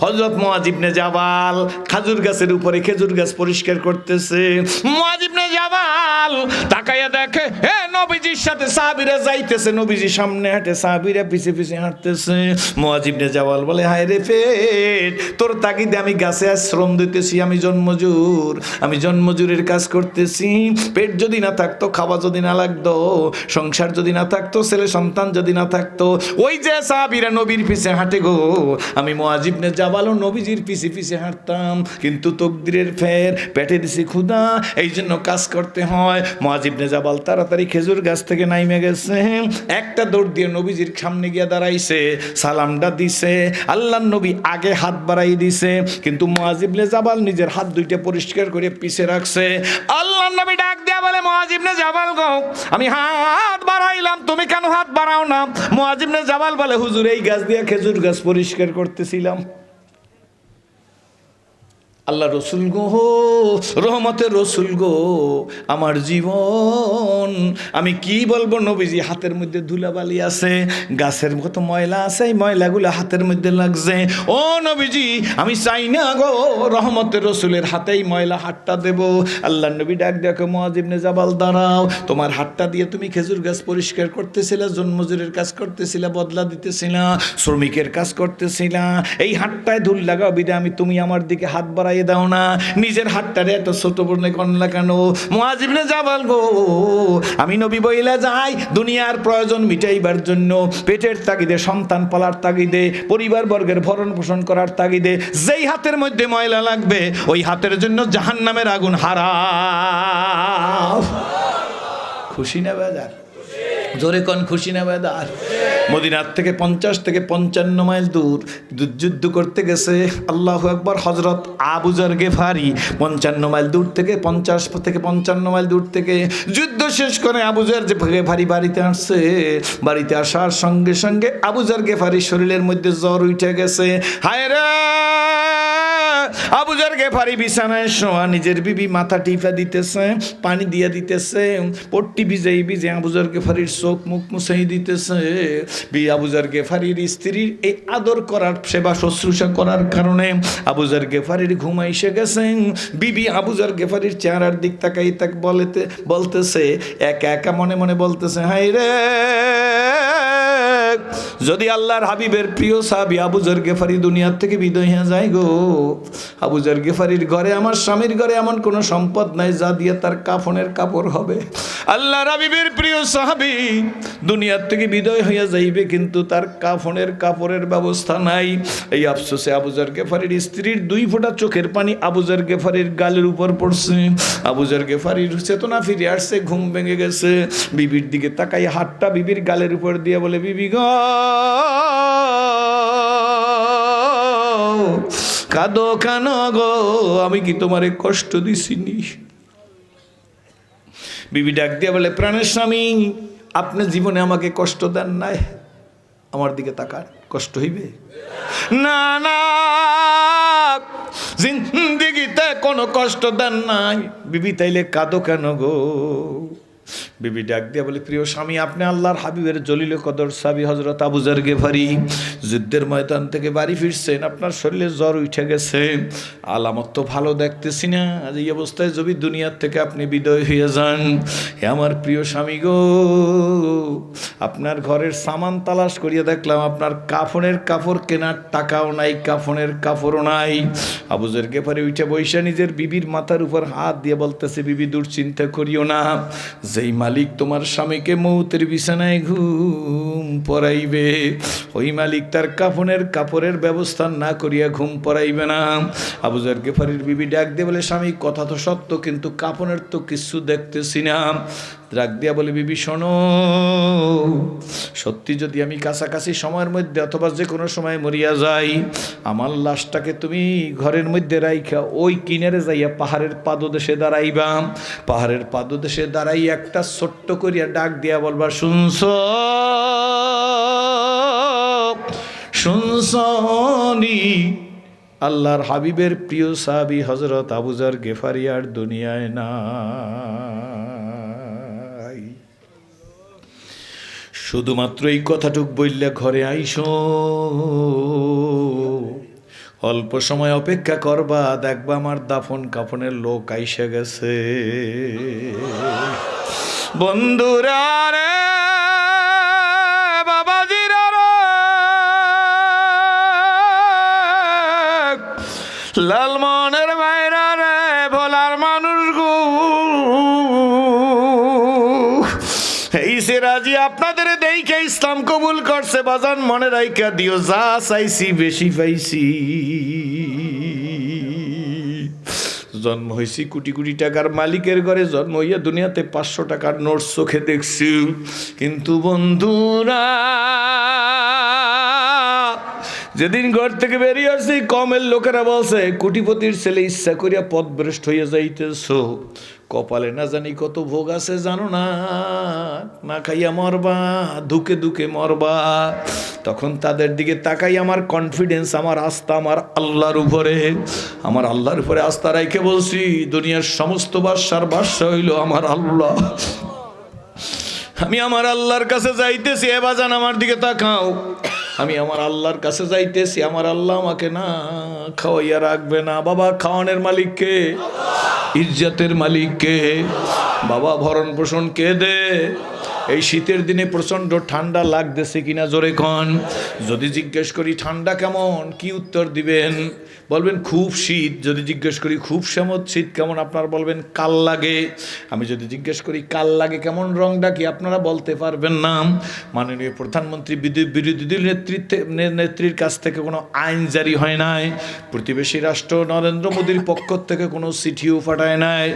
হযরত মুআয ইবনে জাবাল খেজুর গাছের উপরে খেজুর গাছ পরিষ্কার করতেছে। মুআয ইবনে জাবাল তাকায়া দেখে নবীজির সাথে সাহাবীরা যাইতেছে, নবীজি সামনে হাঁটে, সাহাবীরা পিছে পিছে হাঁটতেছে। মুআয ইবনে জাবাল বলে, হায় রে পেট, তোর তাগিদে আমি গাছে শ্রম দিতেছি, আমি জন্মজুরের কাজ করতেছি। পেট যদি না থাকতো, খাওয়া যদি না লাগতো, সংসার যদি না থাকতো, ছেলে সন্তান যদি না থাকতো, ওই যে সাহাবীরা নবীর পিছে হাঁটে গো, আমি মুআয ইবনে জাবালও নবীজির পিছে পিছে হাঁটতাম। কিন্তু তকদিরের ফের, পেটে দিছি ক্ষুধা, এই জন্য কাজ করতে হয়। মুআয ইবনে জাবাল তাড়াতাড়ি খেজুর গাছ থেকে নাইমে গেছে, একটা দৌড় দিয়ে নবীজির সামনে গিয়ে দাঁড়াইছে, সালামটা দিছে। আল্লাহর নবী আগে হাত বাড়াই দিছে, কিন্তু মুআয ইবনে জাবাল নিজের হাত দুইটা পরিষ্কার করে পিছে রাখছে। আল্লাহর নবী ডাক দিয়া বলে, মুআয ইবনে জাবাল গো, আমি হাত বাড়াইলাম, তুমি কেন হাত বাড়াও না? মুআয ইবনে জাবাল বলে, হুজুর এই গাছ দিয়ে খেজুর গাছ পরিষ্কার করতেছিলাম। আল্লাহ রসুল গো, রহমতের রসুল গো, আমার জীবন আমি কি বলবো? নবীজি হাতের মধ্যে ধুলাবালি আছে, গাছের মতো ময়লা আছে, এই ময়লাগুলো হাতের মধ্যে লাগছে। ও নবীজি, আমি চাই না গো রহমতের রসুলের হাতেই ময়লা হাতটা দেব। আল্লাহ নবী ডাক দেখো, মুআয ইবনে জাবাল দাঁড়াও, তোমার হাতটা দিয়ে তুমি খেজুর গাছ পরিষ্কার করতেছিলা, জন্মজুরের কাজ করতেছিলা, বদলা দিতেছিলা, শ্রমিকের কাজ করতেছিলা, এই হাতটায় ধুল লাগাও বিদে তুমি আমার দিকে হাত বাড়াই দাও না, নিজের হাতটারে এত ছোট বর্ণে করলা কেন? মুআয ইবনে জাবাল গো, আমি নবী বইলা যাই দুনিয়ার প্রয়োজন মিটাইবার জন্য, পেটের তাগিদে, সন্তান পালার তাগিদে, পরিবার বর্গের ভরণ পোষণ করার তাগিদে যেই হাতের মধ্যে ময়লা লাগবে, ওই হাতের জন্য জাহান্নামের আগুন হারাম। খুশি না বাজার? জোরে কোন খুশি না বেদার? মদিনার থেকে 50 থেকে 55 মাইল দূর যুদ্ধ করতে গেছে, আল্লাহু আকবার, হযরত আবু যর গেফারি 55 মাইল দূর থেকে, 50 থেকে 55 মাইল দূর থেকে যুদ্ধ শেষ করে আবু যর গেফারি বাড়িতে আসছে। বাড়িতে আসার সঙ্গে সঙ্গে আবু যর গেফারি শরীরের মধ্যে জ্বর উঠে গেছে। হায় রে, আবু যর গেফারি বিছানায় শোয়া, নিজের বিবি মাথা টিপা দিতেছে, পানি দিয়ে দিতেছে, পট্টি ভিজে ভিজে আবু যর গেফারির চোখ মুখ মুছাই দিতেছে। আবু যর গেফারির স্ত্রীর এই আদর করার, সেবা শুশ্রূষা করার কারণে আবু যর গেফারির ঘুম এসে গেছে। বিবি আবু যর গেফারির চেহারার দিক তাকাই বলতেছে, একা একা মনে মনে বলতেছে, হায় রে, যদি আল্লাহর হাবিবের প্রিয় সাহাবী আবু যর গেফারি দুনিয়ার থেকে বিদায় হয়ে যায় গো, আবু যর গেফারির ঘরে, আমার স্বামীর ঘরে এমন কোনো সম্পদ নাই যা দিয়ে তার কাফনের কাপড় হবে। আল্লাহর হাবিবের প্রিয় সাহাবী দুনিয়ার থেকে বিদায় হয়ে যাইবে, কিন্তু তার কাফনের কাপড়ের ব্যবস্থা নাই। এই আফসোসে আবু যর গেফারির স্ত্রীর 2 ফোঁটা চোখের পানি আবু যর গেফারির গালের উপর পড়ছে। আবু যর গেফারির চেতনা ফিরে আসছে, ঘুম ভেঙে গেছে। বিবির দিকে তাকাই হাতটা বিবির গালের উপর দিয়ে বলে, বিবি গো, কাঁদো কেন গো, আমি কি তোমারে কষ্ট দিছিনি? বিবি ডাক দিয়া বলে, প্রাণের স্বামী, আপনি জীবনে আমাকে কষ্ট দেন নাই, আমার দিকে তাকান, কষ্ট হইবে না? না, জিন্দেগিতে কোনো কষ্ট দেন নাই। বিবি তাইলে কাঁদো কেন গো? বিবি ডাক দিয়া বলে, প্রিয় স্বামী, আপনি আল্লাহর হাবিবের জলিল কদর সাহাবী হযরত আবু যর গেফারি, যুদ্ধের ময়দান থেকে বাড়ি ফিরছেন, আপনার শরীরে জ্বর উঠে গেছে, আলামত তো ভালো দেখতেছি না। আজ এই অবস্থায় যদি দুনিয়ার থেকে আপনি বিদায় হয়ে যান, হে আমার প্রিয় স্বামী গো, আপনার ঘরের সামান তালাশ করিয়া দেখলাম আপনার কাফনের কাপড় কেনার টাকাও নাই, কাফনের কাপড়ও নাই। আবু যর গেফারি উঠে বৈশা নিজের বিবির মাথার উপর হাত দিয়ে বলতেছে, বিবি দুশ্চিন্তা করিও না, যেই মালিক তোমার স্বামীকে মৌতের বিছানায় ঘুম পড়াইবে, ওই মালিক তার কাফনের কাপড়ের ব্যবস্থা না করিয়া ঘুম পড়াইবে না। আবু যর গেফারির বিবি ডাক দিয়ে বলে, স্বামী কথা তো সত্য, কিন্তু কাফনের তো কিছু দেখতেছি না। ডাক দিয়া বলে, বিবি শোনো, সত্যি যদি আমি কাছাকাছি সময়ের মধ্যে অথবা যে কোনো সময় মরিয়া যাই, আমার লাশটাকে তুমি ঘরের মধ্যে রাইখা ওই কিনারে যাইয়া পাহাড়ের পাদদেশে দাঁড়াইবা। পাহাড়ের পাদদেশে দাঁড়াই একটা ছোট্ট করিয়া ডাক দিয়া বলবা, শুনছনি আল্লাহর হাবিবের প্রিয় সাহাবী হযরত আবু যর গেফারি আর দুনিয়ায় নাই। শুধুমাত্র এই কথাটুক বললে ঘরে আইসো, অল্প সময় অপেক্ষা করবা, দেখবা আমার দাফন কাফনের লোক আইসা গেছে। বন্ধুরা রে, বাবাজিরা রে, লালমনের বাইরা রে, ভোলার মানুষ গো, এই সিরাজি আপনাদের দেখে ইসলাম কবুল করছে। বাজান মনে রাইখা দিও, যা চাইছি বেশি পাইছি। জন্ম হয়েছি কোটি কোটি টাকার মালিকের ঘরে, জন্ম হইয়া দুনিয়াতে 500 টাকার নোট চোখে দেখছি। কিন্তু বন্ধুরা, যেদিন ঘর থেকে বেরিয়ে আসছি, কমের লোকেরা বলছে কোটিপতির ছেলে, ইচ্ছা করিয়া পথভ্রষ্ট হইয়া যাইতেছ, কপালে না জানি কত ভোগ আছে জানো না, না খাইয়া মরবা, ধুকে ধুকে মরবা। তখন তাদের দিকে তাকাই, আমার কনফিডেন্স, আমার আস্থা আমার আল্লাহর উপরে, আমার আল্লাহর উপরে আস্থা রাইখে বলছি, দুনিয়ার সমস্ত বাদশার বাদশা হইল আমার আল্লাহ। আমি আমার আল্লাহর কাছে যাইতেছি। এ বাজান আমার দিকে তাকাও, আমি আমার আল্লাহর কাছে যাইতেছি। আমার আল্লাহ আমাকে না খাওয়াইয়া রাখবে না। বাবা, খাওয়ানোর মালিক কে? ইজ্জতের মালিক কে? বাবা, ভরণ পোষণ কে দে? এই শীতের দিনে প্রচন্ড ঠান্ডা লাগতেছে কিনা জোরে কন। যদি জিজ্ঞেস করি ঠান্ডা কেমন, কি উত্তর দিবেন? বলবেন খুব শীত। যদি জিজ্ঞেস করি খুব শীত কেমন, আপনারা বলবেন কাল লাগে। আমি যদি জিজ্ঞেস করি কাল লাগে কেমন, রংটা কি, আপনারা বলতে পারবেন না। মাননীয় প্রধানমন্ত্রী বিরোধী নেত্রীর কাছ থেকে কোনো আইন জারি হয় নাই, প্রতিবেশী রাষ্ট্র নরেন্দ্র মোদীর পক্ষ থেকে কোনো চিঠিও পাঠায় নাই।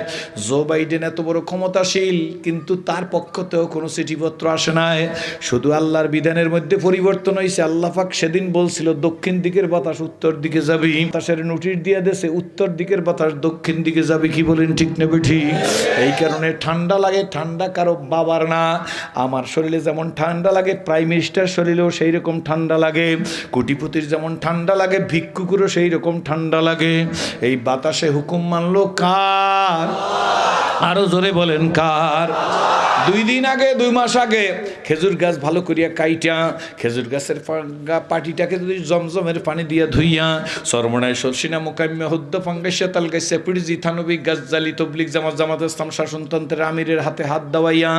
জো বাইডেন এত বড় ক্ষমতাশীল, কিন্তু তার পক্ষ থেকেও কোনো চিঠিপত্র আসে নাই। শুধু আল্লাহর বিধানের মধ্যে পরিবর্তন হয়েছে। আল্লাহ পাক সেদিন বলছিল দক্ষিণ দিকের বাতাস উত্তর দিকে যাবি, বাতাসের নোটিশ দিয়ে দেশে উত্তর দিকের বাতাস দক্ষিণ দিকে যাবে। কি বলেন ঠিক না ঠিক? এই কারণে ঠান্ডা লাগে। ঠান্ডা কারো বাবার না। আমার শরীরে যেমন ঠান্ডা লাগে, প্রাইম মিনিস্টার শরীরেও সেই রকম ঠান্ডা লাগে। কোটিপতির যেমন ঠান্ডা লাগে, ভিক্ষুকেরও সেই রকম ঠান্ডা লাগে। এই বাতাসে হুকুম মানলো কার? আরো জোরে বলেন কার? 2 দিন আগে, 2 মাস আগে খেজুর গাছ ভালো করিয়া কাইটা, খেজুর গাছের পাটিটাকে যদি জমজমের পানি দিয়া ধুইয়া, সরমনায় সরসিনা মোকাম্মে হদ্দ ফাঙ্গাইসা তালগাইসা পিড়জি থানবি গাছজালি তবলিগ জামাত ইসলাম শাসনতন্ত্রের আমিরের হাতে হাত দেওয়াইয়া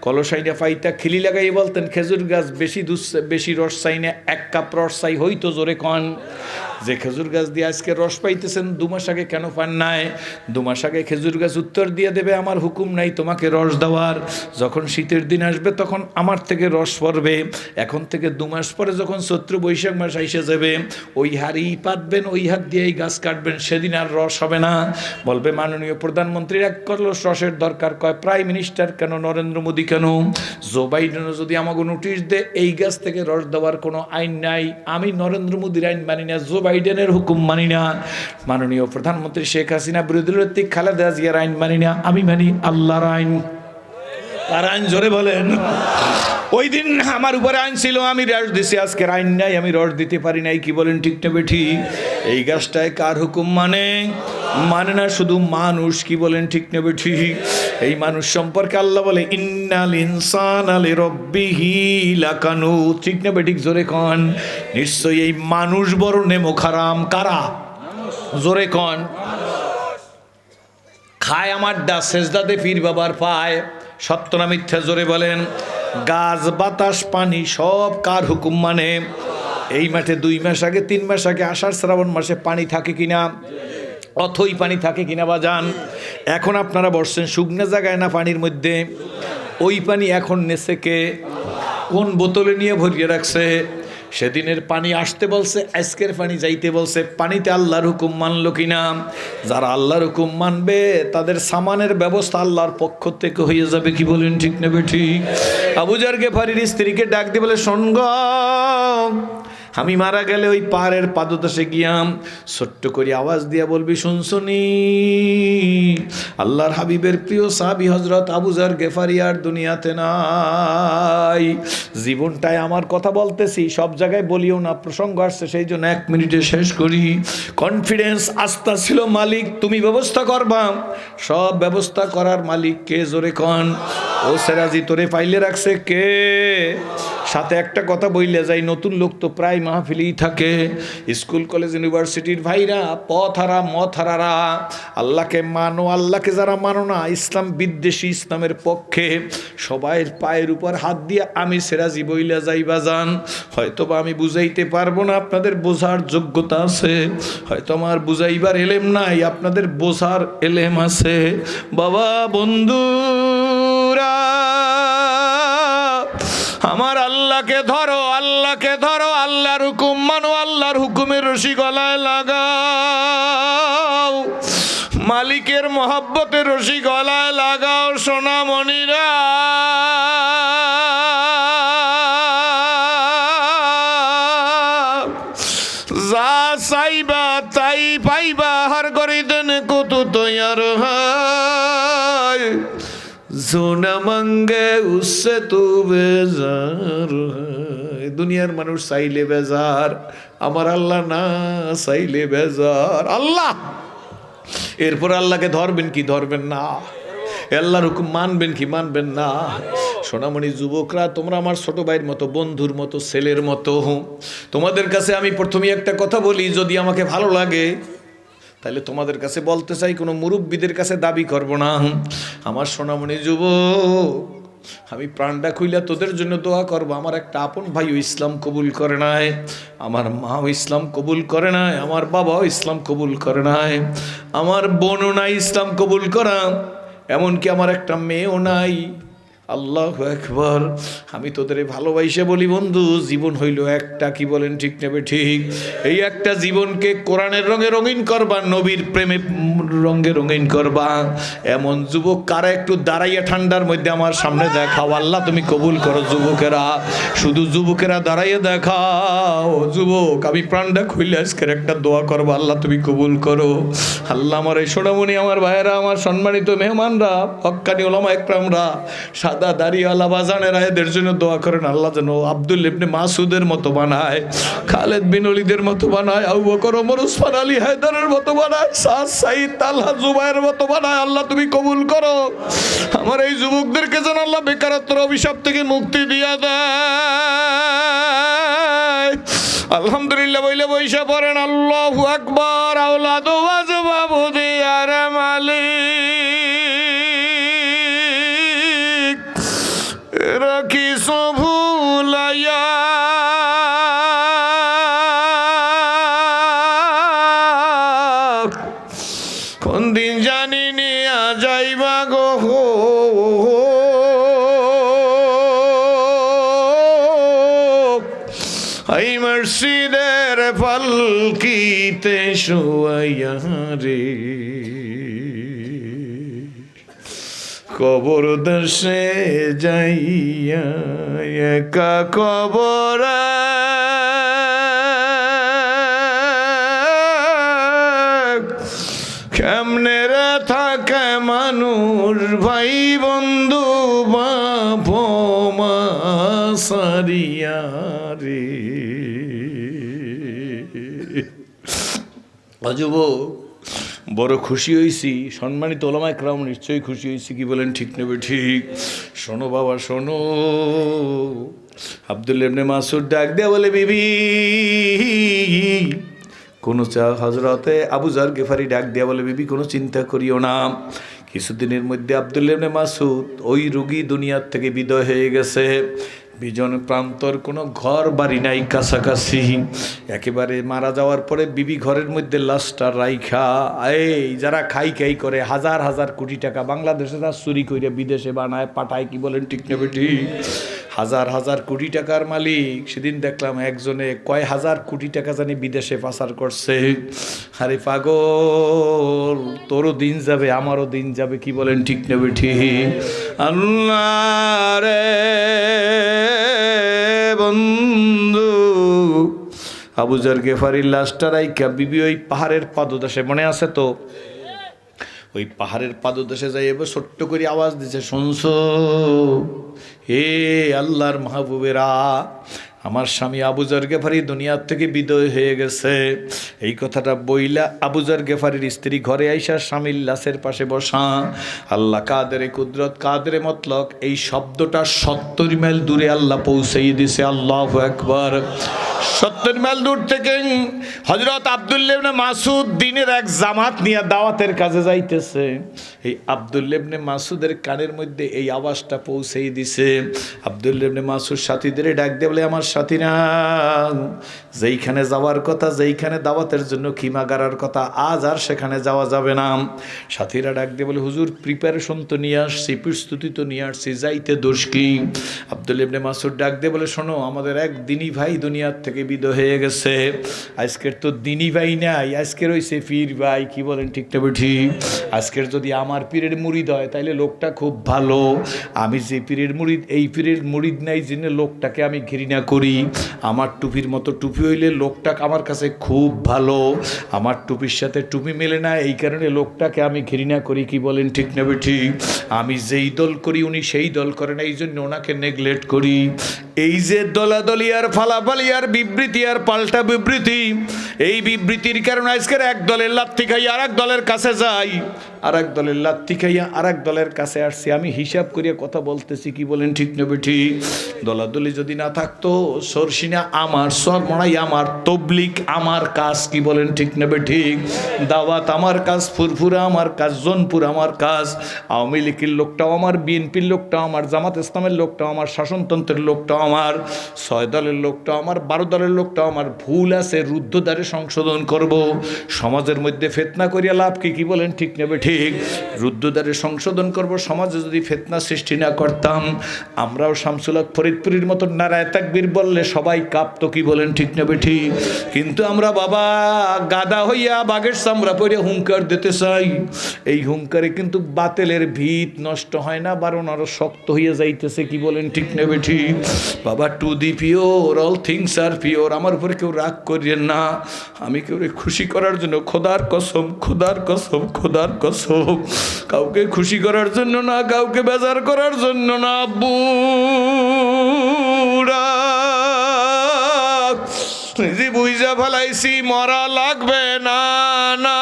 কলসাইনা পাইতা খিলি লাগাই বলতেন, খেজুর গাছ বেশি রস চাই না, 1 কাপ রস চাই। হইতো জোরে কন। যে খেজুর গাছ দিয়ে আজকে রস পাইতেছেন, 2 মাস আগে কেন পান নাই? 2 মাস আগে খেজুর গাছ উত্তর দিয়ে দেবে, আমার হুকুম নাই তোমাকে রস দেওয়ার। যখন শীতের দিন আসবে তখন আমার থেকে রস পড়বে। এখন থেকে 2 মাস পরে যখন চৈত্র বৈশাখ মাস এসে যাবে, ওই হাড়ি পাতবেন, ওই হাত দিয়ে এই গাছ কাটবেন, সেদিন আর রস হবে না। বলবে মাননীয় প্রধানমন্ত্রীর 1 কলস রসের দরকার। কয় প্রাইম মিনিস্টার কেন, নরেন্দ্র মোদী কেন, জো বাইডেনও যদি আমাকে নোটিশ দে এই গাছ থেকে রস দেওয়ার কোনো আইন নাই, আমি নরেন্দ্র মোদীর আইন মানি না, জো বাইডেনের হুকুম মানি না। মাননীয় প্রধানমন্ত্রী শেখ হাসিনা, বিরোধী নেত্রী খালেদা জিয়ার আইন মানি না, আমি মানি আল্লাহর আইন। তার আইন জোরে বলেন। ওই দিন আমার উপরে আইন ছিল, আমি রস দিছি। আজকের আইন নাই, আমি রস দিতে পারি নাই। কি বলেন ঠিক না বেঠি? এই গাছটায় কার হুকুম মানে? মানে না শুধু মানুষ। কি বলেন ঠিক না বেঠি? এই মানুষ সম্পর্কে আল্লাহ বলে ইন্নাল ইনসানা লিরাব্বিহি লাকানুত। ঠিক না বেঠিক? জোরে কন। নিশ্চয়ই এই মানুষ বড় নেমোখারাম। কারা? জোরে কন। খায় আমার ডা, সেজদাতে পীর বাবার পায়। সত্য না মিথ্যা? জোরে বলেন। গাছ বাতাস পানি সব কার হুকুম মানে? এই মাঠে 2 মাস আগে 3 মাস আগে আষাঢ় শ্রাবণ মাসে পানি থাকে কিনা? অথই পানি থাকে কিনা বাজান? এখন আপনারা বসছেন শুকনো জায়গায় না পানির মধ্যে? ওই পানি এখন নেছে কে? কোন বোতলে নিয়ে ভরিয়ে রাখছে? সেদিনের পানি আসতে বলছে, আজকের পানি যাইতে বলছে। পানিতে আল্লাহর হুকুম মানলো কিনা? যারা আল্লাহর হুকুম মানবে তাদের সামানের ব্যবস্থা আল্লাহর পক্ষ থেকে হয়ে যাবে। কি বলেন ঠিক না ঠিক? আবু জার গেফারির স্ত্রীকে ডাক দিয়ে বলে, শোন গো, আমি মারা গেলে ওই পাহাড়ের পাদদেশে গিয়াম ছোট্ট করে আওয়াজ দিয়া বলবি, শুনছনি আল্লাহর হাবিবের প্রিয় সাহাবী হযরত আবু জার গেফারি আর দুনিয়াতে নাই। জীবনটায় আমার কথা বলতেছি, সব জায়গায় বলিও না, প্রসঙ্গ আসছে সেই জন্য 1 মিনিটে শেষ করি। কনফিডেন্স, আস্থা ছিল মালিক তুমি ব্যবস্থা করবা। সব ব্যবস্থা করার মালিক কে? জোরে কন। ও সেরাজি তোরে পাইলে রাখছে কে? সাথে একটা কথা বইলে যাই, নতুন লোক তো প্রায় মাহফিলেই থাকে, স্কুল কলেজ ইউনিভার্সিটির ভাইরা, পথ হারা মত হারারা, আল্লাহকে মানো, আল্লাহকে যারা মানো না, ইসলাম বিদ্বেষী, ইসলামের পক্ষে, সবাইয়ের পায়ের উপর হাত দিয়ে আমি সিরাজি বইলা যাইবা যান। হয়তো বা আমি বুঝাইতে পারবো না, আপনাদের বোঝার যোগ্যতা আছে, হয়তো আমার বুঝাইবার এলেম নাই, আপনাদের বোঝার এলেম আছে। বাবা বন্ধুরা, আমার আল্লাহকে ধরো, আল্লাহকে ধরো, আল্লাহর হুকুম মানো, আল্লাহর হুকুমের রশি গলায় লাগাও, মালিকের মহব্বতের রশি গলায় লাগাও সোনামণিরা। যা চাইবা তাই পাইবা, হার গরিদেন কত তৈয়ার হয়, সোনা মাঙ্গে উসে তু বেজার। দুনিয়ার মানুষ চাইলে বেজার, আমার আল্লাহ না চাইলে বেজার। আল্লাহ, এরপর আল্লাহকে ধরবেন কি ধরবেন না, আল্লাহর হুকুম মানবেন কি মানবেন না। সোনামণি যুবকরা, তোমরা আমার ছোট ভাইয়ের মতো, বন্ধুর মতো, ছেলের মতো, তোমাদের কাছে আমি প্রথমে একটা কথা বলি, যদি আমাকে ভালো লাগে তাহলে তোমাদের কাছে বলতে চাই, কোনো মুরব্বীদের কাছে দাবি করব না। আমার সোনামণি যুবক, আমি প্রাণটা খুইলা তোদের জন্য দোয়া করব। আমার একটা আপন ভাইও ইসলাম কবুল করে নাই, আমার মাও ইসলাম কবুল করে নাই, আমার বাবাও ইসলাম কবুল করে নাই, আমার বোনও নাই ইসলাম কবুল করা, এমনকি আমার একটা মেয়েও নাই। আল্লাহু আকবার। আমি তোদের ভালোবাসে বলি, বন্ধু, জীবন হইল একটা, কি বলেন ঠিক নেবে ঠিক? এই একটা জীবনকে কোরআনের রঙে রঙিন করবা, নবীর প্রেমে রঙে রঙিন করবা। এমন যুবক কারা একটু দাঁড়াইয়া ঠান্ডার মধ্যে আমার সামনে দেখাও, আল্লাহ তুমি কবুল করো। যুবকেরা, শুধু যুবকেরা দাঁড়াইয়া দেখাও। যুবক, আমি প্রাণটা খুইলে আজকের একটা দোয়া করবো, আল্লাহ তুমি কবুল করো। আল্লাহ, আমার এই সোনামণি, আমার ভাইয়েরা, আমার সম্মানিত মেহমানরা, হক্কানি ওলামা একরামরা, সাদা দাড়িওয়ালা বাজানেরা, এদের জন্য দোয়া করেন, আল্লাহ যেন আব্দুল ইবনে মাসুদের মতো বানায়, খালেদ বিন ওলীদের মতো বানায়, আবু বকর, ওমর, উসমান, আলী, হায়দারের মতো বানায়, সাদ, সাঈদ, তালহা, জুবায়ের মতো বানায়। আল্লাহ তুমি কবুল করো। আমার এই যুবকদেরকে যেন আল্লাহ বেকারত্বের অভিশাপ থেকে মুক্তি দিয়া দেয়। আলহামদুলিল্লাহ বইলে বৈশা পড়েন, আল্লাহু আকবার। আওলাদু ওয়াজবাবু দিয়ার মালিক রাখি সভুলাইয়া, কোন দিন জানি নিয়া যাইবা গো, এই মসজিদের পালকিতে শোয়াইয়া রে, কবর দেশে যাইয়া একা কবর কেমনে রে থাকে মানুষ, ভাই বন্ধু বাপ মা সারিয়া রে। যুবক, বড় খুশি হয়েছি, সম্মানিত ওলামা একরাম নিশ্চয়ই খুশি হয়েছি, কি বলেন ঠিক নেবে ঠিক? শোনো বাবা শোনো, আব্দুল্লাহ ইবনে মাসউদ ডাক দেয়া বলে, বিবি, কোনো হযরতে আবু যর গিফারি ডাক দেয়া বলে, বিবি কোনো চিন্তা করিও না, কিছুদিনের মধ্যে আব্দুল্লাহ ইবনে মাসউদ ওই রোগী দুনিয়ার থেকে বিদায় হয়ে গেছে। বিজন প্রান্তর, কোনো ঘর বাড়ি নাই কাছাকাছি, একেবারে মারা যাওয়ার পরে বিবি ঘরের মধ্যে লাশটা রাইখা, এই যারা খাই খাই করে হাজার হাজার কোটি টাকা বাংলাদেশে যা চুরি করে বিদেশে বানায় পাঠায়, কি বলেন ঠিক নেবে ঠিক? হাজার হাজার কোটি টাকার মালিক। সেদিন দেখলাম একজনে কয় হাজার কোটি টাকা জানি বিদেশে পাচার করছে। আরে পাগল, তোরও দিন যাবে, আমারও দিন যাবে, কি বলেন ঠিক নেবে ঠিক? আল্লাহ রে বন্ধু, আবু যর গিফারির লাশটা রাইখা বিবি ওই পাহাড়ের পাদদেশে, মনে আছে তো, ওই পাহাড়ের পাদদেশে যাই এবার ছোট্ট করে আওয়াজ দিছে, শুনছো হে আল্লাহর মাহবুবেরা, আমার স্বামী আবু যর গেফারি দুনিয়ার থেকে বিদায় হয়ে গেছে। এই কথাটা বইলা আবু যর গেফারির স্ত্রী ঘরে আইসা স্বামীর লাশের পাশে বসা, আল্লাহ কাদেরে কুদরত কাদেরে মতলক এই শব্দটা 70 মাইল দূরে আল্লাহ পৌঁছাইয়ে দিছে। আল্লাহু আকবার। 70 মাইল দূর থেকে হযরত আব্দুল্লাহ ইবনে মাসউদ দিনের এক জামাত নিয়ে দাওয়াতের কাজে যাইতেছে। এই আব্দুল্লাহ ইবনে মাসউদের কানের মধ্যে এই আওয়াজটা পৌঁছাইয়ে দিছে। আব্দুল্লাহ ইবনে মাসউদ সাথীদের ডাক দিয়ে বলে, আমার সাথীরা, যেইখানে যাওয়ার কথা, যেইখানে দাওয়াতের জন্য খিমা গাড়ার কথা, আজ আর সেখানে যাওয়া যাবে না। সাথীরা ডাক দিয়ে বলে, হুজুর প্রিপারেশন তো নিয়ে আসছি, প্রস্তুতি তো নিয়ে আসছি, যাইতে দোষ কি? আব্দুল্লাহ ইবনে মাসউদ ডাক দিয়ে বলে, শোনো, আমাদের এক দিনী ভাই দুনিয়ার থেকে বিদায় হয়ে গেছে। আজকের তো দিনী ভাই নাই, আজকের হইছে পীর ভাই। কি বলেন ঠিক না ঠিক? আজকের যদি আমার পীরের মুরিদ হয় তাইলে লোকটা খুব ভালো। আমি যে পীরের মুরিদ, এই পীরের মুরিদ নাই জেনে লোকটাকে আমি ঘৃণা করি। আমার টুপির মতো টুপি হইলে লোকটা আমার কাছে খুব ভালো, আমার টুপির সাথে টুপি মেলে না, এই কারণে লোকটাকে আমি ঘৃণা করি। কি বলেন ঠিক না ঠিক? আমি যেই দল করি উনি সেই দল করেন, এই জন্য ওনাকে নেগলেক্ট করি। এই যে দলাদলি আর ফালাফালি আর বিবৃতি আর পাল্টা বিবৃতি, এই বিবৃতির কারণে আজকের এক দলের লাত্তি খাই আর এক দলের কাছে যাই, আর এক দলের লাত্তি খাইয়া আর এক দলের কাছে আসছি। আমি হিসাব করিয়া কথা বলতেছি। কি বলেন ঠিক নেবে ঠিক? দলাদলি যদি না থাকতো, সরসিনা আমার, সরমড়াই আমার, তবলিক আমার কাজ। কি বলেন ঠিক নেবে ঠিক? দাওয়াত আমার কাজ, ফুরফুরা আমার কাজ, জোনপুর আমার কাজ, আওয়ামী লীগের লোকটাও আমার, বিএনপির লোকটাও আমার, জামাত ইসলামের লোকটাও আমার, শাসনতন্ত্রের লোকটাও আমার, 6 দলের লোকটাও আমার, 12 দলের লোকটাও আমার। ভুল আছে রুদ্ধদ্বারে সংশোধন করব। সমাজের মধ্যে ফিতনা করিয়া লাভ কি? কি বলেন ঠিক নেবে ঠিক? রুদ্ধদ্বারে সংশোধন করব। সমাজে যদি ফিতনা সৃষ্টি না করতাম, আমরাও শামসুল হক ফরিদপুরের মতো নারায়ে তাকবীর বললে সবাই কাঁপতো। কি বলেন ঠিক নেবে ঠিক? কিন্তু আমরা বাবা গাদা হইয়া বাঘের চামড়া পরে হুঙ্কার দিতে চাই। এই হুঙ্কারে কিন্তু বাতিলের ভিত নষ্ট হয় না, বরং আরো শক্ত হইয়া যাইতেছে। কি বলেন ঠিক নেবে ঠিক? বাবা, to the pure all things are pure. আমার উপরে কেউ রাগ করিয়েন না, আমি কেউ খুশি করার জন্য, খোদার কসম, খোদার কসম, খোদার কসম, কাউকে খুশি করার জন্য না, কাউকে বেজার করার জন্য না। বুড়া নিজে বুঝা ফেলাইছি, মরা লাগবে না, না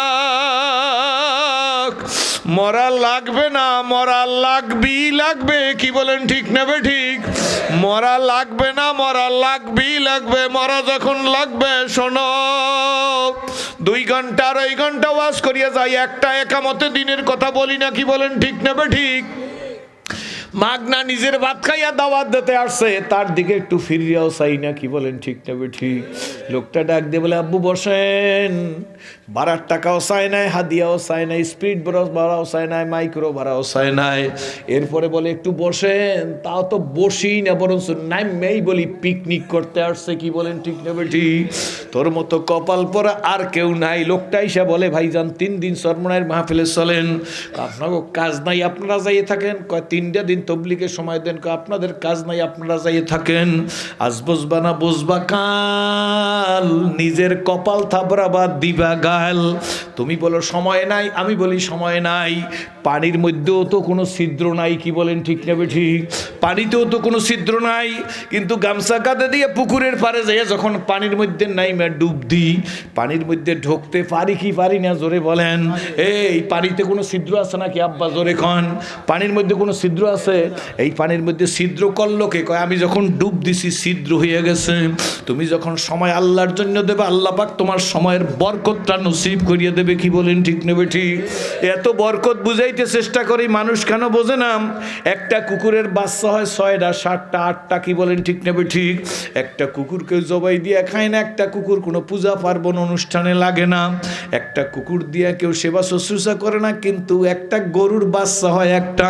মরা লাগবে না, মরা লাগবেই লাগবে। কি বলেন ঠিক নেবে ঠিক? মরা লাগবে না, মরা লাগবেই লাগবে। মরা যখন লাগবে, শোনো, 2 ঘন্টা 2.5 ঘন্টা ওয়াজ করিয়া যাই, একটা একামতে দিনের কথা বলি না। কি বলেন ঠিক নেবে ঠিক? মাগনা নিজের ভাত খাইয়া দাওয়াত দিতে আসছে, তার দিকে একটু ফিরিয়াও চাই না। কি বলেন ঠিক নেবে ঠিক? লোকটা ডাক দিয়ে বলে, আব্বু বসেন। ভাড়ার টাকাও চায় নাই, হাদিয়াও চায় নাই, স্পিড ভাড়াও চায় নাই, মাইক্রো ভাড়াও চায় নাই। এরপরে বলে একটু বসেন, তাও তো বসি না, বরঞ্চ নাইমেই বলি পিকনিক করতে আসছে। কি বলেন ঠিক নেবে ঠিক? তোর মতো কপাল পরা আর কেউ নাই। লোকটা এসে বলে, ভাইজান 3 দিন চরমনাইয়ের মাহফিলে চলেন, আপনার কাজ নাই, আপনারা যাইয়ে থাকেন। কয় 3টা দিন তবলিগের সময় দেন। আপনাদের কাজ নাই, আপনারা যাইয়ে থাকেন। আজ বুঝবা না, বুঝবা কাল, নিজের কপাল থাবড়াবা দিবা গাল। তুমি বলো সময় নাই, আমি বলি সময় নাই। পানির মধ্যেও তো কোনো ছিদ্র নাই। কি বলেন ঠিক নেবে ঠিক? পানিতেও তো কোনো ছিদ্র নাই, কিন্তু গামছা কাঁধে দিয়ে পুকুরের পাড়ে যাইয়া যখন পানির মধ্যে নাইমা ডুব দিই, পানির মধ্যে ঢুকতে পারি কি পারি না? জোরে বলেন। এই পানিতে কোনো ছিদ্র আছে নাকি আব্বা? জোরে কন। পানির মধ্যে কোনো ছিদ্র আছে? এই পানির মধ্যে ছিদ্র করলো কে? কয় আমি যখন ডুব দিছি ছিদ্র হয়ে গেছে। তুমি যখন সময় আল্লাহর জন্য দেবে, আল্লাহ পাক তোমার সময়ের বরকতটা নসিব করিয়ে দেবে। কি বলেন ঠিক নেবে ঠিক? এত বরকত বুঝাইতে চেষ্টা করি, মানুষ কেন বোঝে না? একটা কুকুরের বাচ্চা হয় 6টা 7টা 8টা। কি বলেন ঠিক নেবে ঠিক? একটা কুকুরকে জবাই দিয়ে খায় না, একটা কুকুর কোনো পূজা পার্বণ অনুষ্ঠানে লাগে না, একটা কুকুর দিয়ে কেউ সেবা শুশ্রূষা করে না। কিন্তু একটা গরুর বাচ্চা হয় একটা,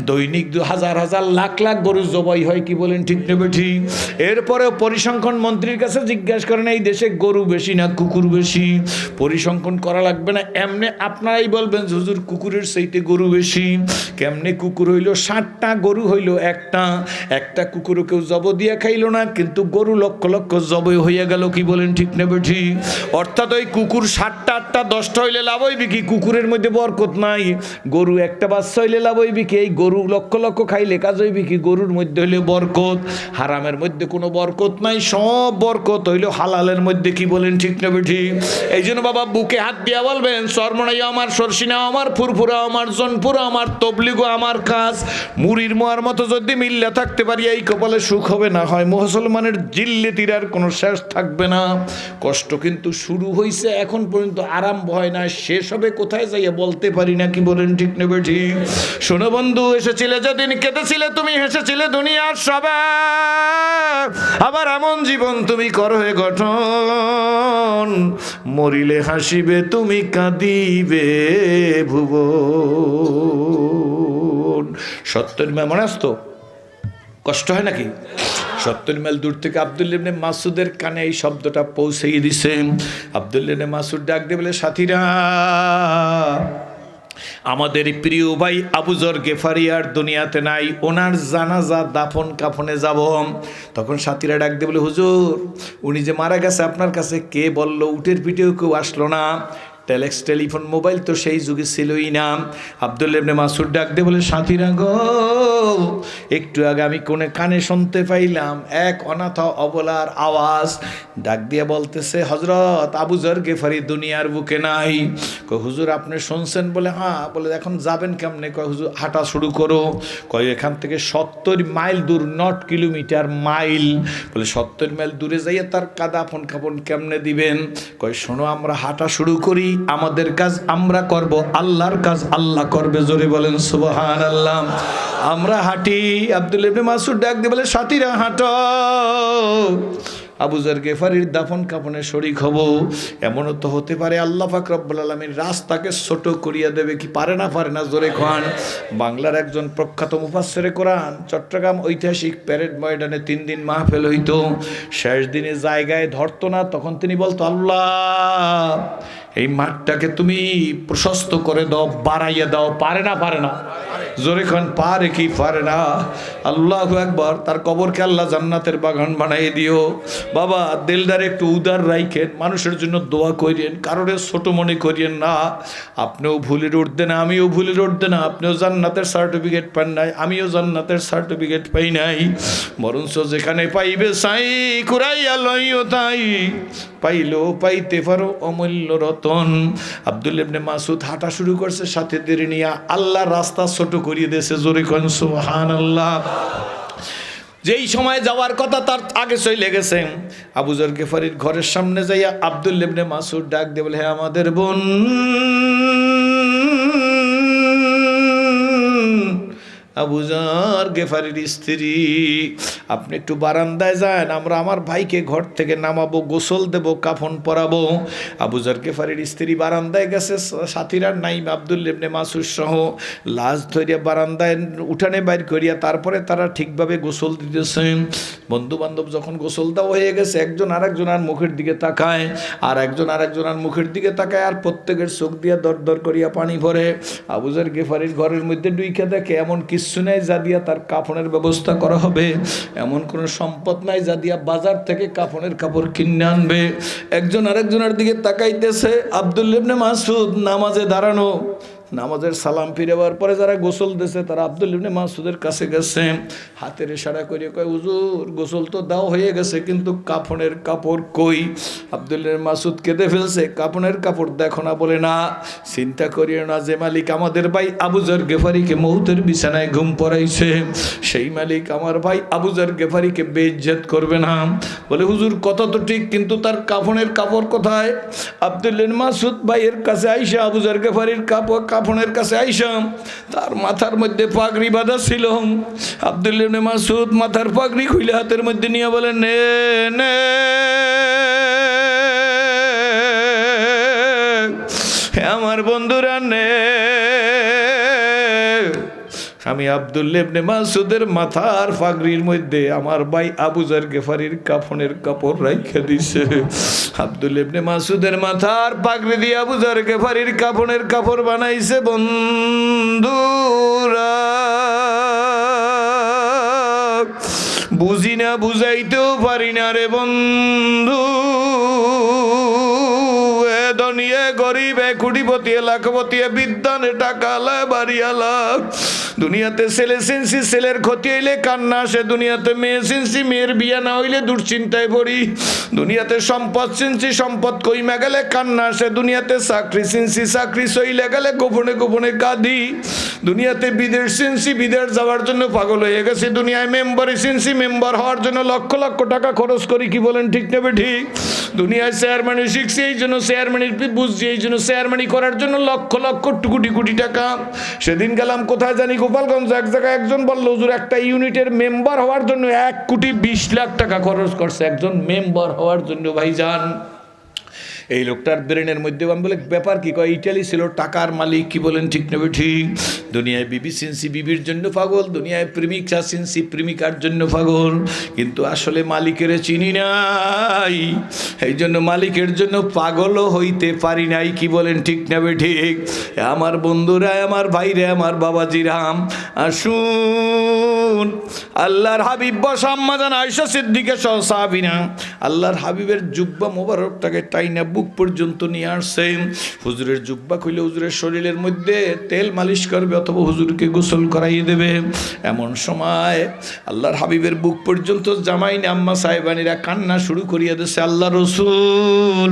দৈনিক 1000 1000 লাখ লাখ গরু জবাই হয়। কি বলেন ঠিক নেবে ঠিক? এরপরেও পরিসংখ্যান মন্ত্রীর কাছে জিজ্ঞাসা করেন, এই দেশে গরু বেশি না কুকুর বেশি? পরিসংখ্যান করা লাগবে না, এমনি আপনারাই বলবেন যে হুজুর কুকুরের চাইতে গরু বেশি। কেমনে কুকুর হইল 60টা, গরু হইল একটা কুকুরও কেউ জব দিয়ে খাইল না, কিন্তু গরু লক্ষ লক্ষ জবই হইয়া গেল। কি বলেন ঠিক নেবে ঠিক? অর্থাৎ ওই কুকুর 7টা 8টা 10টা হইলে লাভ হইবে কি? কুকুরের মধ্যে বরকত নাই। গরু একটা বাচ্চা হইলে লাভ হইবে কি? এই গরু লক্ষ লক্ষ খাইলে কাজ হইবে কি? গরুর মধ্যে হইলে বরকত। হারামের মধ্যে কোনো বরকত নাই, সব বরকত হইল হালালের মধ্যে। কি বলেন ঠিক নেবে ঠিক? এই জন্য বাবা বুকে হাত দিয়া বলবেন, সরমনাইয়া আমার, সরসিনা আমার, ফুরফুরা আমার, জনপুরা আমার, তবলিগো আমার কাজ। মুড়ির মোয়ার মতো যদি মিল্লা থাকতে পারি এই কপালে সুখ হবে না হয় মুসলমানের জিল্লে তীরার কোনো শেষ থাকবে না। কষ্ট কিন্তু শুরু হইছে, এখন পর্যন্ত আরম্ভ হয় না, শেষ হবে কোথায় যাইয়া বলতে পারি না। কি বলেন ঠিক নেবে ঠিক? শোনো বন্ধু, এসেছিলে যেদিন কেঁদেছিলে তুমি, হেসেছিলে দুনিয়ার সবাই। আবার এমন জীবন তুমি করো হে গঠন, মরিলে হাসিবে তুমি, কাঁদিবে ভুবন। সত্তর মনে আসতো কষ্ট হয় নাকি? 70 মাইল দূর থেকে আব্দুল্লাহ ইবনে মাসউদের কানে এই শব্দটা পৌঁছেই দিছে। আব্দুল্লাহ ইবনে মাসউদ ডাক দিয়ে বলে, সাথীরা, আমাদের প্রিয় ভাই আবু যর গেফারি আর দুনিয়াতে নাই, ওনার জানাজা দাফন কাফনে যাব। তখন সাথীরা ডাক দিয়ে বলে, হুজুর উনি যে মারা গেছে আপনার কাছে কে বললো? উটের পিঠেও কেউ আসলো না, টেলিফোন মোবাইল তো সেই যুগে ছিলই না। আব্দুল্লাহ ইবনে মাসউদ ডাক দিয়ে বলে, সাথীরা গো, একটু আগে আমি কোনে কানে শুনতে পাইলাম এক অনাথ অবলার আওয়াজ। ডাক দিয়ে বলতেছে, হযরত আবু যর গেফারি দুনিয়ার বুকে নাই। কয় হুজুর আপনি শুনছেন? বলে হ্যাঁ। বলে এখন যাবেন কেমনে? কয় হুজুর হাঁটা শুরু করো। কয় এখান থেকে 70 মাইল দূর, নট কিলোমিটার, মাইল। বলে 70 মাইল দূরে যাইয়া তার কাদাফন কাপন কেমনে দিবেন? কয় শোনো, আমরা হাঁটা শুরু করি, আমাদের কাজ আমরা করব, আল্লাহর কাজ আল্লাহ করবে। জোরে বলেন সুবহানাল্লাহ। আমরা হাঁটি। আব্দুল্লাহ ইবনে মাসউদ ডাক দিয়ে বলে, সাথীরা হাঁটো, আবু যর গেফারির দাফন কাফনে শরীক হব। এমনও তো হতে পারে আল্লাহ পাক রব্বুল আলামিন রাস্তাকে ছোট করিয়া দেবে। কি পারে না? পারে না? জোরে খান। বাংলার একজন প্রখ্যাত মুফাসসিরে কোরআন চট্টগ্রাম ঐতিহাসিক প্যারেড ময়দানে 3 দিন মাহফিল হইতো। শেষ দিনে জায়গায় ধরতো না, তখন তিনি বলতো, আল্লাহ এই মাঠটাকে তুমি প্রশস্ত করে দাও, বাড়াইয়া দাও। পারে না? পারে না? জোরে খান। পারে কি পারে না? আল্লাহু আকবার। তার কবরকে আল্লাহ জান্নাতের বাগান বানাই দিও। বাবা দিলদার একটু উদার রাইখেন, মানুষের জন্য দোয়া করিয়েন, কারোর ছোট মনে করিয়েন না। আপনিও ভুলের উঠতে না, আমিও ভুলের উঠতে না। আপনিও জান্নাতের সার্টিফিকেট পান নাই, আমিও জান্নাতের সার্টিফিকেট পাই নাই। বরঞ্চ যেখানে পাইবে চাই, কুরাইয়া লইও তাই, পাইলেও পাইতে পারো অমূল্য রতন। আব্দুল্লাহ ইবনে মাসউদ হাঁটা শুরু করছে সাথীদের নিয়ে, আল্লাহ রাস্তা ছোট করিয়ে দিয়েছে। জোরে কোন সুবহানাল্লাহ। যেই সময় যাওয়ার কথা তার আগে চলে গেছে। আবু যর গেফারির ঘরের সামনে যাইয়া আব্দুল্লাহ ইবনে মাসউদ ডাক দিয়ে বলে, হে আমাদের বোন আবু যর গেফারির স্ত্রী, আপনি একটু বারান্দায় যান, আমরা আমার ভাইকে ঘর থেকে নামাবো, গোসল দেব, কাফন পরাবো। আবু যর গেফারির স্ত্রী বারান্দায় গেছে, সাথীরা নাই, আব্দুল্লাহ ইবনে মাসউদ সহ লাশ ধরিয়া বারান্দায় উঠানে বাইর করিয়া তারপরে তারা ঠিকভাবে গোসল দিতেছেন। বন্ধু বান্ধব যখন গোসল দেওয়া হয়ে গেছে, একজন আরেকজনের মুখের দিকে তাকায়, আর একজন আরেকজনের মুখের দিকে তাকায়, আর প্রত্যেকের চোখ দিয়া দর দর করিয়া পানি ভরে। আবু যর গেফারির ঘরের মধ্যে ডুইকা দেখে এমন কিছু নাই যা দিয়া তার কাফনের ব্যবস্থা করা হবে, এমন কোনো সম্পদ নাই যা দিয়া বাজার থেকে কাফনের কাপড় কিনে আনবে। একজন আরেকজনের দিকে তাকাইতেছে। আব্দুল্লাহ ইবনে মাসউদ নামাজে দাঁড়ানো, নামাজের সালাম ফিরেবার পরে যারা গোসল দিয়েছে তারা আব্দুল্লাহ ইবনে মাসউদের কাছে গেছে, হাতের ইশারা করিয়ে কয়, হুজুর গোসল তো দাও হয়ে গেছে, কিন্তু কাফনের কাপড় কই? আব্দুল্লাহ ইবনে মাসউদ কেঁদে ফেলছে, কাফনের কাপড় দেখো না? বলে না, চিন্তা করিও না, যে মালিক আমাদের ভাই আবু যর গেফারিকে মৌতের বিছানায় ঘুম পড়াইছে, সেই মালিক আমার ভাই আবু যর গেফারিকে বেইজ্জত করবে না। বলে হুজুর কথা তো ঠিক, কিন্তু তার কাফনের কাপড় কোথায়? আব্দুল্লাহ ইবনে মাসউদ ভাইয়ের কাছে আইসা আবু যর গেফারির কাফনের কাছে আইসাম, তার মাথার মধ্যে পাগড়ি বাঁধা ছিল। আব্দুল্লাহ ইবনে মাসউদ মাথার পাগড়ি খুলে হাতের মধ্যে নিয়ে বলেন, নে নে আমার বন্ধুরা নে। আমি আব্দুল্লাহ ইবনে মাসউদের মাথার পাগড়ির মধ্যে আমার ভাই আবু যর গেফারির কাফনের কাপড় রাইখা দিছে। আব্দুল্লাহ ইবনে মাসউদের মাথার পাগড়ি দিয়ে আবু যর গেফারির কাফনের কাপড় বানাইছে। বন্ধুরা বুঝি না, বুঝাইতেও পারি না রে বন্ধু। দুনিয়া গরিব কোটিপতি লাখপতি বিদ্যানে টাকালা বাড়িয়ালা। দুনিয়াতে ছেলে সেন্সি ছেলের ক্ষতি হইলে কান্না আসে। দুনিয়াতে মেয়ে সেন্সি মেয়ের বিয়া না হইলে দুশ্চিন্তায় পড়ি। দুনিয়াতে সম্পদ সেন্সি সম্পদ কইমা গেলে কান্না আসে। দুনিয়াতে চাকরি সেন্সি চাকরি সইলে গেলে গোপনে গোপনে কাঁদি। দুনিয়াতে বিদেশ সেন্সি বিদেশ যাওয়ার জন্য পাগল হয়ে গেছে। দুনিয়ায় মেম্বারি সেন্সি মেম্বার হওয়ার জন্য লক্ষ লক্ষ টাকা খরচ করি। কি বলেন ঠিক নেবে ঠিক? দুনিয়ায় চেয়ারম্যানি শিখছি এই জন্য, চেয়ারম্যানির বুঝছি এই জন্য, চেয়ারম্যানি করার জন্য লক্ষ লক্ষ কোটি কোটি টাকা। সেদিন গেলাম কোথায় জানি গোপালগঞ্জ, এক জায়গায় একজন বলল হুজুর একটা ইউনিটের মেম্বার হওয়ার জন্য 1,20,00,000 টাকা খরচ করছে একজন মেম্বার হওয়ার জন্য। ভাইজান এই লোকটার ব্রেনের মধ্যে আমি বলে ব্যাপার কি কয় ইটালি ছিল টাকার মালিক। কি বলেন ঠিক নেবে ঠিক? দুনিয়ায় বিবি সিনসি বিবির জন্য পাগল, দুনিয়ায় প্রেমিকা সিনসি প্রেমিকার জন্য পাগল, কিন্তু আসলে মালিকের চিনি নাই, এই জন্য মালিকের জন্য পাগলও হইতে পারি নাই। কি বলেন ঠিক নেবে ঠিক? আমার বন্ধুরা, আমার ভাইরা, আমার বাবাজিরাম, আসুন আল্লাহর হাবিব বসা আম্মা জান আয়েশা সিদ্দিকা সহ সাহাবীরা আল্লাহর হাবিবের জুব্বা মোবারকটাকে টাইনা বুক পর্যন্ত নিয়ে আসছেন। হুজুরের জুব্বা খুলে হুজুরের শরীরের মধ্যে তেল মালিশ করবে অথবা হুজুরকে গোসল করাইয়ে দেবে। এমন সময় আল্লাহর হাবিবের বুক পর্যন্ত জামাইনে আম্মা সাহেবানিরা কান্না শুরু করিয়া দিয়েছে। আল্লাহ রসুল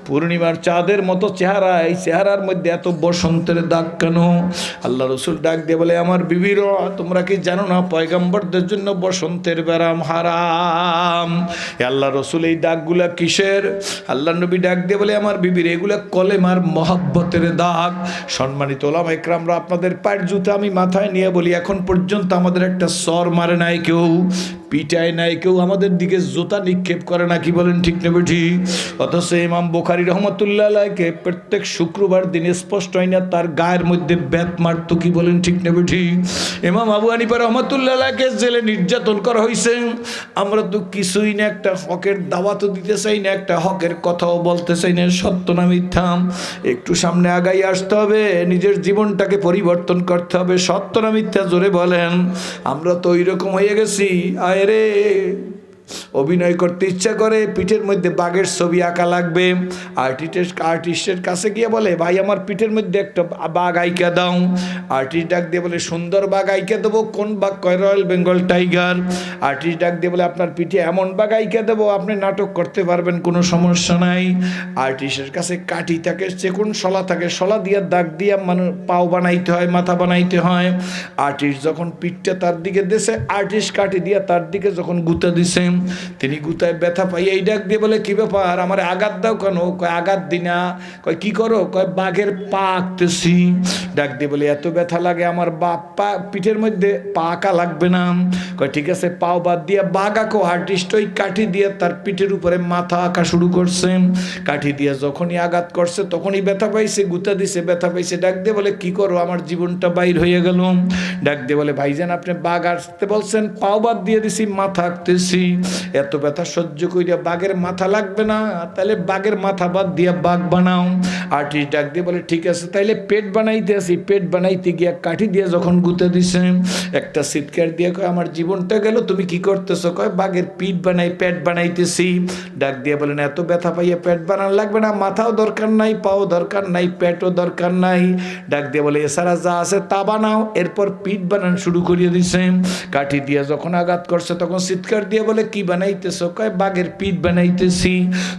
পূর্ণিমার চাঁদের মতো চেহারা, এই চেহারার মধ্যে এত বসন্তের দাগ কেন? আল্লাহ রসুল ডাক দিয়ে বলে আমার বিবিরা, তোমরা কি জানো না পয়গম্বরদের জন্য বসন্তের ব্যারাম হারাম? আল্লাহ রসুল এই দাগগুলা কিসের? আল্লাহ নবী ডাক দিয়ে বলে আমার বিবির এগুলা কলেমার মহব্বতের দাগ। সম্মানিত ওলামা ইকরামরা, আপনাদের পায়ের জুতা আমি মাথায় নিয়ে বলি, এখন পর্যন্ত আমাদের একটা সর মারে নাই কেউ, পিটায় নাই কেউ, আমাদের দিকে জুতা নিক্ষেপ করে না। কি বলেন ঠিক নেবে ঠিক? অথচ ইমাম বুখারী রহমতুল্লাহ আলাইহিকে প্রত্যেক শুক্রবার দিন স্পষ্ট হয় না তার গায়ের মধ্যে ব্যাত মারত। কি বলেন ঠিক নেবে ঠিক? ইমাম আবু হানিফা রহমতুল্লাহ আলাইহিকে জেলে নির্যাতন করা হয়েছে। আমরা তো কিছুই না, একটা হকের দাওয়াতও দিতে চাই না, একটা হকের কথাও বলতে চাই না। সত্য না মিথ্যা? একটু সামনে আগাই আসতে হবে, নিজের জীবনটাকে পরিবর্তন করতে হবে। সত্য না মিথ্যা জোরে বলেন। আমরা তো ওই রকম হয়ে গেছি, আয় রে অভিনয় করতে ইচ্ছা করে, পিঠের মধ্যে বাঘের ছবি আঁকা লাগবে। আর্টিস্টের কাছে গিয়ে বলে ভাই আমার পিঠের মধ্যে একটা বাঘ আঁকা দাও। আর্টিস্ট ডাক দিয়ে বলে সুন্দর বাঘ আঁকা দেবো। কোন বাঘ? কয় রয়্যাল বেঙ্গল টাইগার। আর্টিস্ট ডাক দিয়ে বলে আপনার পিঠে এমন বাঘ আঁকা দেবো আপনি নাটক করতে পারবেন, কোনো সমস্যা নাই। আর্টিস্টের কাছে কাঠি থাকে, চেকুন শলা থাকে, শলা দিয়ে দাগ দিয়ে মানুষ পাও বানাইতে হয়, মাথা বানাইতে হয়। আর্টিস্ট যখন পিঠটা তার দিকে দিছে, আর্টিস্ট কাঠি দিয়ে তার দিকে যখন গুঁতা দিছে, তিনি গুতায় ব্যথা পাই এই ডাক দিয়ে বলে কি ব্যাপার আমার আঘাত দাও কেন? কয় আঘাত দি না। কয় কি করো? কয় বাঘের পা আঁকতেছি। ডাক দিয়ে বলে এত ব্যথা লাগে আমার পা পিঠের মধ্যে পা আঁকা লাগবে না। কয় ঠিক আছে পাও বাদ দিয়ে বাঘ আঁকো। আর্টিস্ট ওই কাঠি দিয়ে তার পিঠের উপরে মাথা আঁকা শুরু করছে। কাঠি দিয়ে যখনই আঘাত করছে তখনই ব্যথা পাইছে, গুতা দিছে, ব্যথা পাইছে। ডাক দিয়ে বলে কি করো আমার জীবনটা বাইর হয়ে গেল। ডাক দিয়ে বলে ভাইজান আপনি বাঘ আঁকতে বলছেন, পাও বাদ দিয়ে দিছি, মাথা আঁকতেছি। এত ব্যথা সহ্য করিয়া বাঘের মাথা লাগবে না, তাহলে বাঘের মাথা বাদ দিয়া বাঘ বানাও। আর্টিস্ট ডাক দিয়ে বলে ঠিক আছে তাইলে পেট বানাইতে আসি। পেট বানাইতে গিয়া কাঠি দিয়ে যখন গুঁতে দিছে, একটা চিৎকার দিয়ে কয় আমার জীবনটা গেল, তুমি কি করতেছো? কয় বাঘের পিঠ বানাই, পেট বানাইতেছি। ডাক দিয়ে বলেন এত ব্যথা পাইয়া পেট বানানো লাগবে না, মাথাও দরকার নাই, পাও দরকার নাই, পেটও দরকার নাই। ডাক দিয়ে বলে এছাড়া যা আছে তা বানাও। এরপর পিঠ বানানো শুরু করিয়ে দিছে। কাঠি দিয়ে যখন আঘাত করছে তখন চিৎকার দিয়ে বলে কি বানাইতেছো? কয় বাঘের পিঠ বানাইতেছি।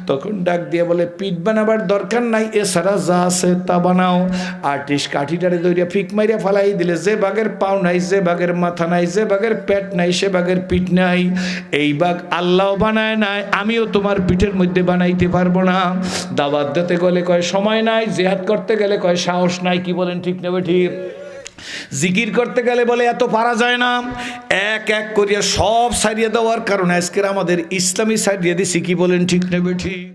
তখন ডাক দিয়ে বলে পিঠ বানাবার দরকার নাই, এছাড়া যা আছে তা বানাও। আর্টিস্ট কাঠিটারে দইরা ফিক মাইরা ফালাই দিলে, যে বাঘের পাও নাই, যে বাঘের মাথা নাই, যে বাঘের পেট নাই, সে বাঘের পিঠ নাই। এই বাঘ আল্লাহ বানায় নাই, আমিও তোমার পিঠের মধ্যে বানাইতে পারবো না। দাওয়াত দিতে গেলে কয় সময় নাই, জিহাদ করতে গেলে কয় সাহস নাই। কি বলেন ঠিক নেবে ঠিক? জিকির করতে গেলে বলে এত পারা যায় না। এক এক করিয়া সব সারিয়ে দেওয়ার কারণে আজকের আমাদের ইসলামী সারিয়ে দিছি। কি বলেন ঠিক নেবে ঠিক?